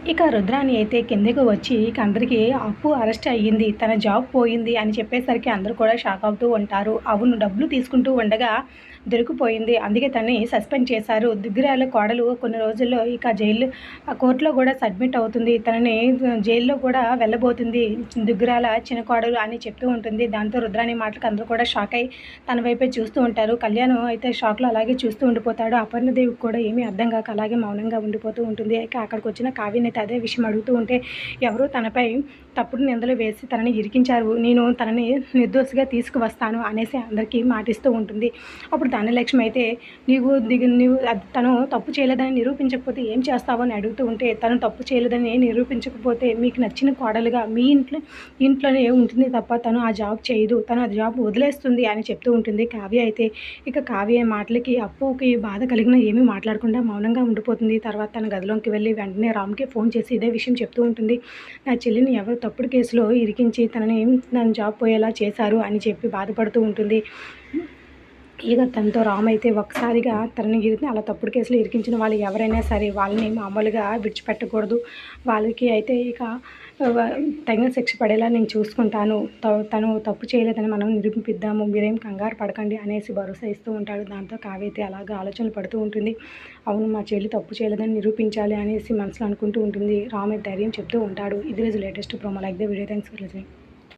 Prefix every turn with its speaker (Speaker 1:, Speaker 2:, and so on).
Speaker 1: ఇక రుద్రాణి అయితే కిందకి వచ్చి ఇక అందరికీ అప్పు అరెస్ట్ అయ్యింది, తన జాబ్ పోయింది అని చెప్పేసరికి అందరూ కూడా షాక్ అవుతూ ఉంటారు. అవును, డబ్బులు తీసుకుంటూ ఉండగా దొరికిపోయింది, అందుకే తనని సస్పెండ్ చేశారు. దుగ్గిరాల కోడలు కొన్ని రోజుల్లో ఇక జైలు కోర్టులో కూడా సబ్మిట్ అవుతుంది, తనని జైల్లో కూడా వెళ్ళబోతుంది దుగ్గిరాల చిన్న కోడలు అని చెప్తూ ఉంటుంది. దాంతో రుద్రాణి మాటలకు అందరూ కూడా షాక్ అయ్యి తన వైపే చూస్తూ ఉంటారు. కళ్యాణ్ అయితే షాక్లో అలాగే చూస్తూ ఉండిపోతాడు. అపర్ణదేవికి కూడా ఏమీ అర్థం కాక అలాగే మౌనంగా ఉండిపోతూ ఉంటుంది. ఇక అక్కడికి వచ్చిన కావ్యని అయితే అదే విషయం అడుగుతూ ఉంటే, ఎవరో తనపై తప్పుడు నిందలు వేసి తనని ఇరికించారు, నేను తనని నిర్దోషిగా తీసుకువస్తాను అనేసి అందరికీ మాటిస్తూ ఉంటుంది. అప్పుడు ధనలక్ష్మి అయితే నీవు తను తప్పు చేయలేదని నిరూపించకపోతే ఏం చేస్తావు అని అడుగుతూ ఉంటే, తను తప్పు చేయలేదని నిరూపించకపోతే మీకు నచ్చిన కోడలుగా మీ ఇంట్లోనే ఉంటుంది తప్ప తను ఆ జాబ్ చేయదు, తను ఆ జాబ్ వదిలేస్తుంది అని చెప్తూ ఉంటుంది కావ్య అయితే. ఇక కావ్య మాటలకి అప్పుకి బాధ కలిగిన ఏమీ మాట్లాడకుండా మౌనంగా ఉండిపోతుంది. తర్వాత తన గదిలోకి వెళ్ళి వెంటనే రామ్కి ఫోన్ చేసి ఇదే విషయం చెప్తూ ఉంటుంది. నా చెల్లిని ఎవరు తప్పుడు కేసులో ఇరికించి నన్ను జాబ్ పోయేలా చేశారు అని చెప్పి బాధపడుతూ ఉంటుంది. ఇక తనతో రామ్ అయితే ఒక్కసారిగా తనని అలా తప్పుడు కేసులో ఇరికించిన వాళ్ళు ఎవరైనా సరే వాళ్ళని మామూలుగా విడిచిపెట్టకూడదు, వాళ్ళకి అయితే ఇక తగిన శిక్ష పడేలా నేను చూసుకుంటాను, తను తప్పు చేయలేదని మనం నిరూపిద్దాము, మీరేం కంగారు పడకండి అనేసి భరోసా ఇస్తూ ఉంటాడు. దాంతో కావ్య అయితే అలాగా ఆలోచనలు పడుతూ ఉంటుంది. అవును, మా చెల్లి తప్పు చేయలేదని నిరూపించాలి అనేసి మనసులో అనుకుంటూ ఉంటుంది. రామ్ ధైర్యం చెప్తూ ఉంటాడు. ఇది రోజు latest promo. Like the video. Thanks for watching.